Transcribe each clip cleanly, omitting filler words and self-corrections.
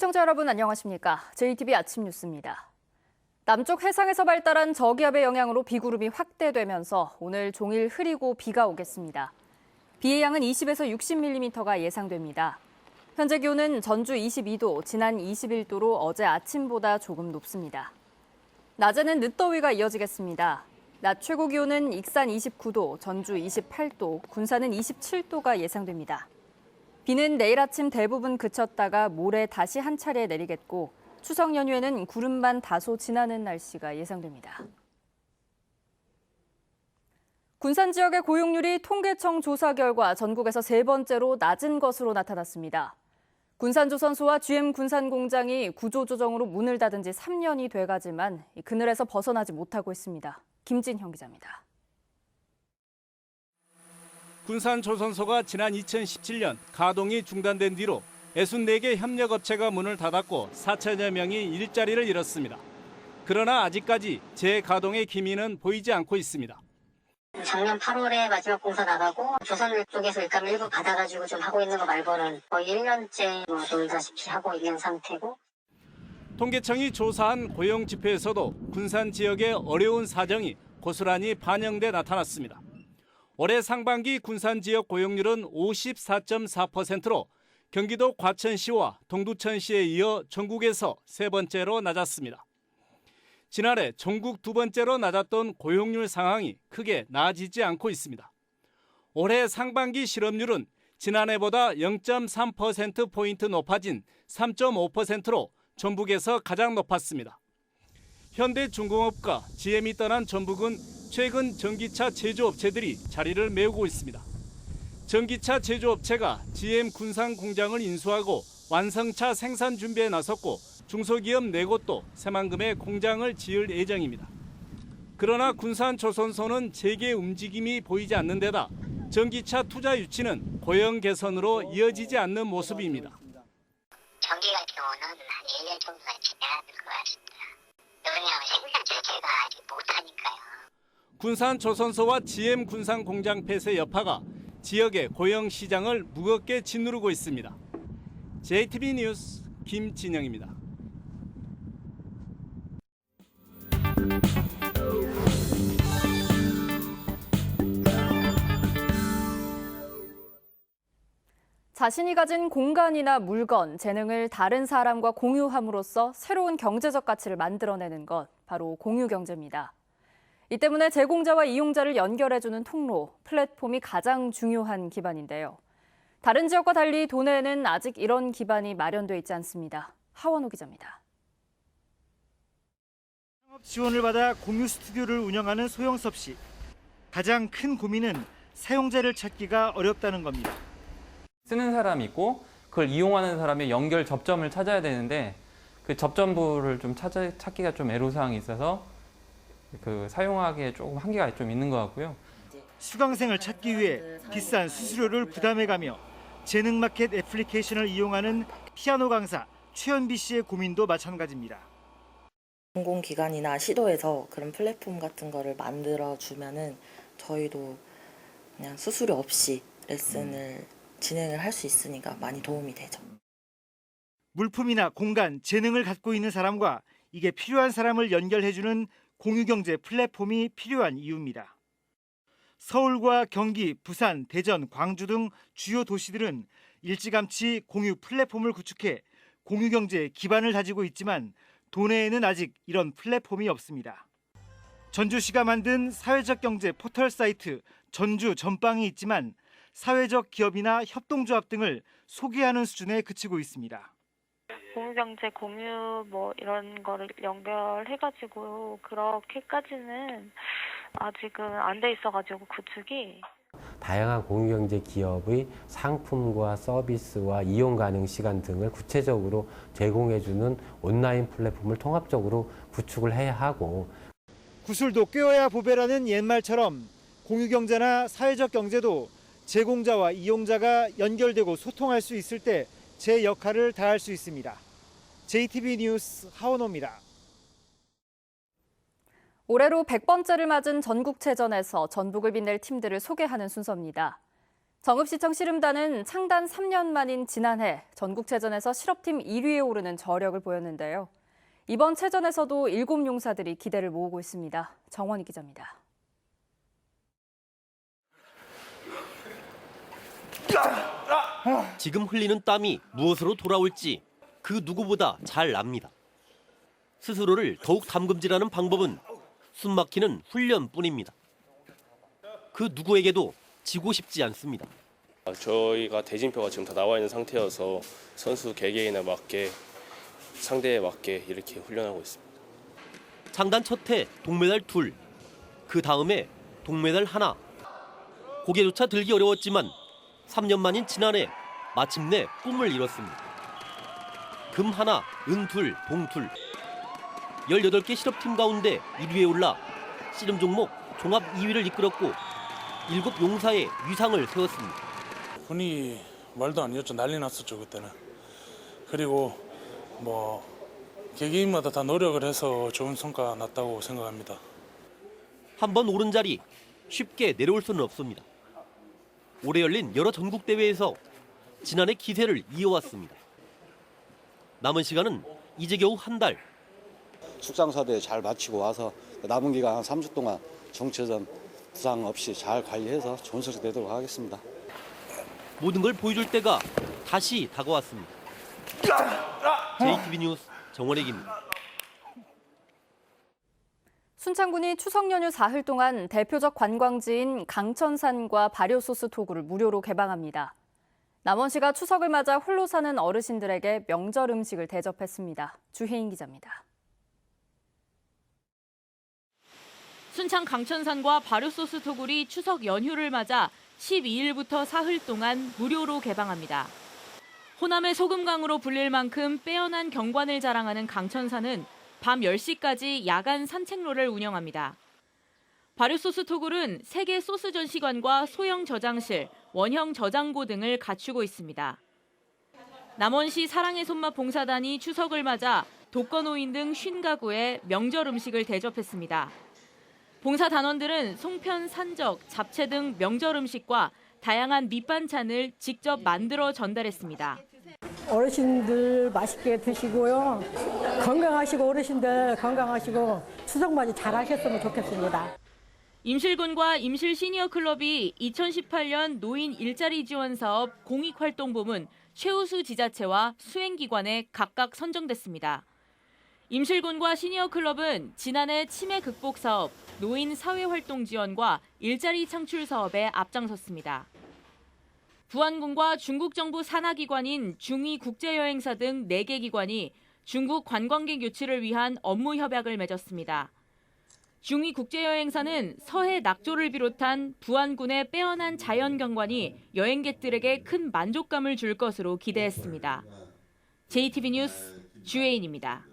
시청자 여러분 안녕하십니까? JTB 아침 뉴스입니다. 남쪽 해상에서 발달한 저기압의 영향으로 비구름이 확대되면서 오늘 종일 흐리고 비가 오겠습니다. 비의 양은 20에서 60mm가 예상됩니다. 현재 기온은 전주 22도, 진안 21도로 어제 아침보다 조금 높습니다. 낮에는 늦더위가 이어지겠습니다. 낮 최고 기온은 익산 29도, 전주 28도, 군산은 27도가 예상됩니다. 비는 내일 아침 대부분 그쳤다가 모레 다시 한 차례 내리겠고 추석 연휴에는 구름만 다소 지나는 날씨가 예상됩니다. 군산 지역의 고용률이 통계청 조사 결과 전국에서 세 번째로 낮은 것으로 나타났습니다. 군산조선소와 GM 군산공장이 구조조정으로 문을 닫은 지 3년이 돼가지만 그늘에서 벗어나지 못하고 있습니다. 김진형 기자입니다. 군산조선소가 지난 2017년 가동이 중단된 뒤로 64개 협력업체가 문을 닫았고 4천여 명이 일자리를 잃었습니다. 그러나 아직까지 재가동의 기미는 보이지 않고 있습니다. 작년 8월에 마지막 공사 나가고 조선 쪽에서 일감을 일부 받아가지고 좀 하고 있는 거 말고는 거의 1년째 놀다시피 하고 있는 상태고. 통계청이 조사한 고용 지표에서도 군산 지역의 어려운 사정이 고스란히 반영돼 나타났습니다. 올해 상반기 군산 지역 고용률은 54.4%로 경기도 과천시와 동두천시에 이어 전국에서 세 번째로 낮았습니다. 지난해 전국 두 번째로 낮았던 고용률 상황이 크게 나아지지 않고 있습니다. 올해 상반기 실업률은 지난해보다 0.3%포인트 높아진 3.5%로 전북에서 가장 높았습니다. 현대중공업과 GM이 떠난 전북은 최근 전기차 제조업체들이 자리를 메우고 있습니다. 전기차 제조업체가 GM 군산 공장을 인수하고 완성차 생산 준비에 나섰고 중소기업 4곳도 새만금에 공장을 지을 예정입니다. 그러나 군산조선소는 재개 움직임이 보이지 않는 데다 전기차 투자 유치는 고용 개선으로 이어지지 않는 모습입니다. 전기 같은 경우는 한 1년 정도가 지나야 될 것 같습니다. 왜냐하면 생산 자체가 아직 못하니까요. 군산조선소와 GM 군산 공장 폐쇄 여파가 지역의 고용 시장을 무겁게 짓누르고 있습니다. JTB 뉴스 김진영입니다. 자신이 가진 공간이나 물건, 재능을 다른 사람과 공유함으로써 새로운 경제적 가치를 만들어내는 것, 바로 공유경제입니다. 이 때문에 제공자와 이용자를 연결해주는 통로, 플랫폼이 가장 중요한 기반인데요. 다른 지역과 달리 도내에는 아직 이런 기반이 마련돼 있지 않습니다. 하원호 기자입니다. 창업 지원을 받아 공유 스튜디오를 운영하는 소영섭 씨. 가장 큰 고민은 사용자를 찾기가 어렵다는 겁니다. 쓰는 사람이 있고 그걸 이용하는 사람의 연결 접점을 찾아야 되는데 그 접점부를 좀 찾기가 좀 애로사항이 있어서 그 사용하기에 조금 한계가 좀 있는 것 같고요. 수강생을 찾기 위해 비싼 수수료를 부담해가며 재능마켓 애플리케이션을 이용하는 피아노 강사 최현비 씨의 고민도 마찬가지입니다. 공공기관이나 시도에서 그런 플랫폼 같은 거를 만들어주면은 저희도 그냥 수수료 없이 레슨을 진행을 할 수 있으니까 많이 도움이 되죠. 물품이나 공간, 재능을 갖고 있는 사람과 이게 필요한 사람을 연결해주는 공유경제 플랫폼이 필요한 이유입니다. 서울과 경기, 부산, 대전, 광주 등 주요 도시들은 일찌감치 공유 플랫폼을 구축해 공유경제의 기반을 다지고 있지만 도내에는 아직 이런 플랫폼이 없습니다. 전주시가 만든 사회적 경제 포털 사이트 전주 전빵이 있지만 사회적 기업이나 협동조합 등을 소개하는 수준에 그치고 있습니다. 공유경제 공유 이런 거를 연결해가지고 그렇게까지는 아직은 안 돼 있어가지고 구축이. 다양한 공유경제 기업의 상품과 서비스와 이용 가능 시간 등을 구체적으로 제공해주는 온라인 플랫폼을 통합적으로 구축을 해야 하고. 구슬도 꿰어야 보배라는 옛말처럼 공유경제나 사회적 경제도 제공자와 이용자가 연결되고 소통할 수 있을 때 제 역할을 다할 수 있습니다. JTB 뉴스 하원호입니다. 올해로 100번째를 맞은 전국체전에서 전북을 빛낼 팀들을 소개하는 순서입니다. 정읍시청 씨름단은 창단 3년 만인 지난해 전국체전에서 실업팀 1위에 오르는 저력을 보였는데요. 이번 체전에서도 7용사들이 기대를 모으고 있습니다. 정원희 기자입니다. 지금 흘리는 땀이 무엇으로 돌아올지 그 누구보다 잘 압니다. 스스로를 더욱 담금질하는 방법은 숨막히는 훈련뿐입니다. 그 누구에게도 지고 싶지 않습니다. 저희가 대진표가 지금 다 나와 있는 상태여서 선수 개개인에 맞게 상대에 맞게 이렇게 훈련하고 있습니다. 창단 첫 해 동메달 2, 그 다음에 동메달 1. 고개조차 들기 어려웠지만 3년 만인 지난해 마침내 꿈을 이뤘습니다. 금 1, 은 2, 봉 2. 18개 실업팀 가운데 1위에 올라 씨름 종목 종합 2위를 이끌었고 7용사의 위상을 세웠습니다. 분위기 말도 아니었죠. 난리 났었죠 그때는. 그리고 개개인마다 다 노력을 해서 좋은 성과 났다고 생각합니다. 한번 오른 자리 쉽게 내려올 수는 없습니다. 올해 열린 여러 전국 대회에서 지난해 기세를 이어왔습니다. 남은 시간은 이제 겨우 한 달. 숙상사대 잘 마치고 와서 남은 기간 한 3주 동안 정체전 부상 없이 잘 관리해서 좋은 성적 내도록 하겠습니다. 모든 걸 보여줄 때가 다시 다가왔습니다. JTB 뉴스 정원익입니다. 순창군이 추석 연휴 4일 동안 대표적 관광지인 강천산과 발효소스 토구를 무료로 개방합니다. 남원시가 추석을 맞아 홀로 사는 어르신들에게 명절 음식을 대접했습니다. 주혜인 기자입니다. 순창 강천산과 발효소스 토굴이 추석 연휴를 맞아 12일부터 사흘 동안 무료로 개방합니다. 호남의 소금강으로 불릴 만큼 빼어난 경관을 자랑하는 강천산은 밤 10시까지 야간 산책로를 운영합니다. 발효소스 토굴은 세계 소스 전시관과 소형 저장실, 원형 저장고 등을 갖추고 있습니다. 남원시 사랑의 손맛 봉사단이 추석을 맞아 독거노인 등 50가구에 명절 음식을 대접했습니다. 봉사단원들은 송편, 산적, 잡채 등 명절 음식과 다양한 밑반찬을 직접 만들어 전달했습니다. 어르신들 맛있게 드시고요. 건강하시고 어르신들 건강하시고 추석맞이 잘 하셨으면 좋겠습니다. 임실군과 임실 시니어 클럽이 2018년 노인 일자리 지원 사업 공익활동부문 최우수 지자체와 수행기관에 각각 선정됐습니다. 임실군과 시니어 클럽은 지난해 치매 극복 사업, 노인 사회활동 지원과 일자리 창출 사업에 앞장섰습니다. 부안군과 중국 정부 산하기관인 중위국제여행사 등 4개 기관이 중국 관광객 유치를 위한 업무 협약을 맺었습니다. 중위국제여행사는 서해 낙조를 비롯한 부안군의 빼어난 자연 경관이 여행객들에게 큰 만족감을 줄 것으로 기대했습니다. JTB 뉴스 주혜인입니다.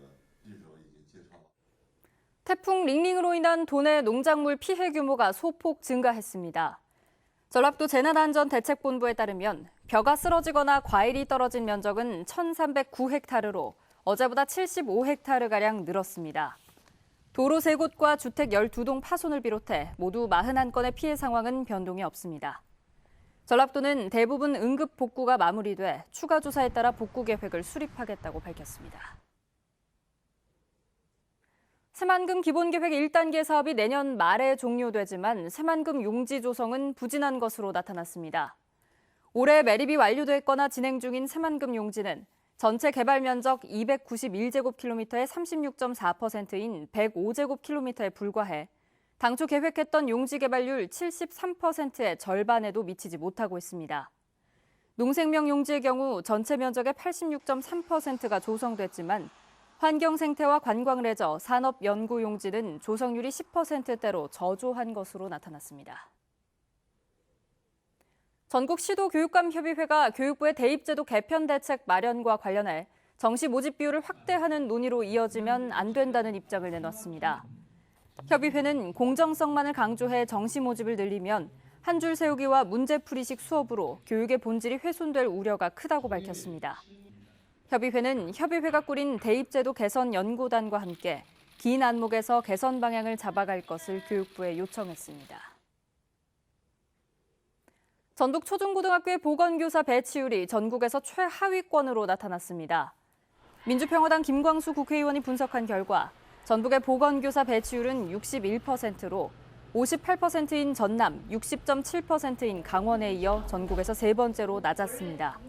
태풍 링링으로 인한 도내 농작물 피해 규모가 소폭 증가했습니다. 전라도 재난안전대책본부에 따르면 벼가 쓰러지거나 과일이 떨어진 면적은 1,309헥타르로 어제보다 75헥타르가량 늘었습니다. 도로 3곳과 주택 12동 파손을 비롯해 모두 41건의 피해 상황은 변동이 없습니다. 전라도는 대부분 응급 복구가 마무리돼 추가 조사에 따라 복구 계획을 수립하겠다고 밝혔습니다. 새만금 기본계획 1단계 사업이 내년 말에 종료되지만 새만금 용지 조성은 부진한 것으로 나타났습니다. 올해 매립이 완료됐거나 진행 중인 새만금 용지는 전체 개발 면적 291제곱킬로미터의 36.4%인 105제곱킬로미터에 불과해 당초 계획했던 용지 개발률 73%의 절반에도 미치지 못하고 있습니다. 농생명 용지의 경우 전체 면적의 86.3%가 조성됐지만 환경생태와 관광레저, 산업연구용지는 조성률이 10%대로 저조한 것으로 나타났습니다. 전국 시도교육감협의회가 교육부의 대입제도 개편 대책 마련과 관련해 정시 모집 비율을 확대하는 논의로 이어지면 안 된다는 입장을 내놨습니다. 협의회는 공정성만을 강조해 정시 모집을 늘리면 한 줄 세우기와 문제풀이식 수업으로 교육의 본질이 훼손될 우려가 크다고 밝혔습니다. 협의회는 협의회가 꾸린 대입제도 개선 연구단과 함께 긴 안목에서 개선 방향을 잡아갈 것을 교육부에 요청했습니다. 전북 초중고등학교의 보건교사 배치율이 전국에서 최하위권으로 나타났습니다. 민주평화당 김광수 국회의원이 분석한 결과 전북의 보건교사 배치율은 61%로 58%인 전남, 60.7%인 강원에 이어 전국에서 세 번째로 낮았습니다.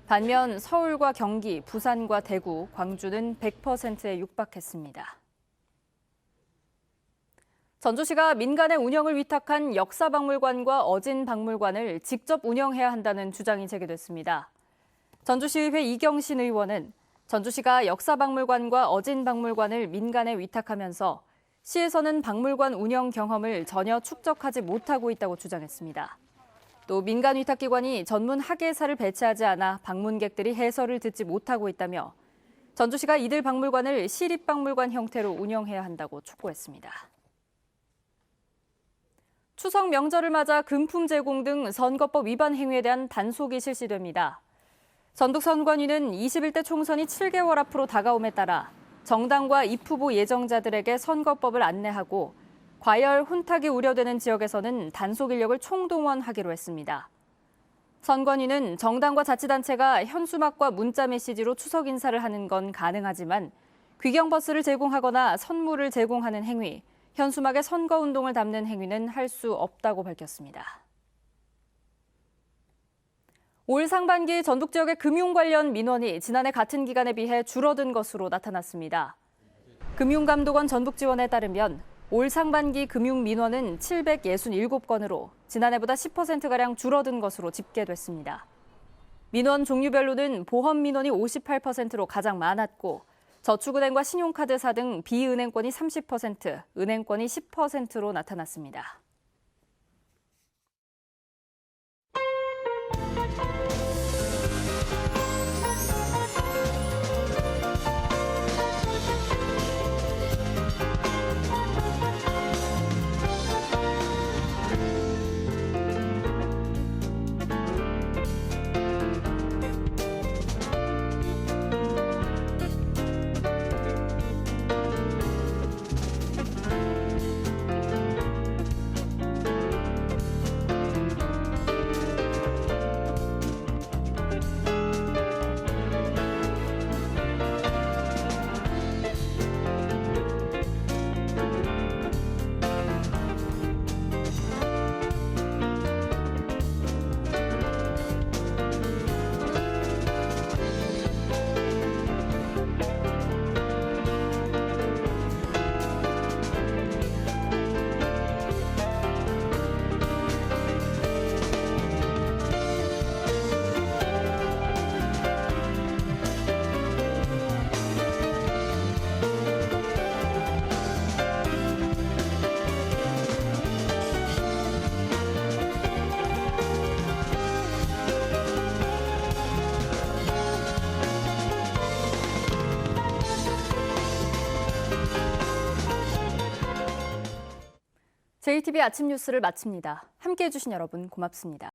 반면 서울과 경기, 부산과 대구, 광주는 100%에 육박했습니다. 전주시가 민간의 운영을 위탁한 역사박물관과 어진박물관을 직접 운영해야 한다는 주장이 제기됐습니다. 전주시의회 이경신 의원은 전주시가 역사박물관과 어진박물관을 민간에 위탁하면서 시에서는 박물관 운영 경험을 전혀 축적하지 못하고 있다고 주장했습니다. 또 민간 위탁기관이 전문 학예사를 배치하지 않아 방문객들이 해설을 듣지 못하고 있다며 전주시가 이들 박물관을 시립박물관 형태로 운영해야 한다고 촉구했습니다. 추석 명절을 맞아 금품 제공 등 선거법 위반 행위에 대한 단속이 실시됩니다. 전북 선관위는 21대 총선이 7개월 앞으로 다가옴에 따라 정당과 입후보 예정자들에게 선거법을 안내하고 과열, 혼탁이 우려되는 지역에서는 단속 인력을 총동원하기로 했습니다. 선관위는 정당과 자치단체가 현수막과 문자 메시지로 추석 인사를 하는 건 가능하지만 귀경버스를 제공하거나 선물을 제공하는 행위, 현수막에 선거운동을 담는 행위는 할 수 없다고 밝혔습니다. 올 상반기 전북 지역의 금융 관련 민원이 지난해 같은 기간에 비해 줄어든 것으로 나타났습니다. 금융감독원 전북지원에 따르면 올 상반기 금융 민원은 767건으로 지난해보다 10%가량 줄어든 것으로 집계됐습니다. 민원 종류별로는 보험 민원이 58%로 가장 많았고 저축은행과 신용카드사 등 비은행권이 30%, 은행권이 10%로 나타났습니다. JTBC 아침 뉴스를 마칩니다. 함께해 주신 여러분 고맙습니다.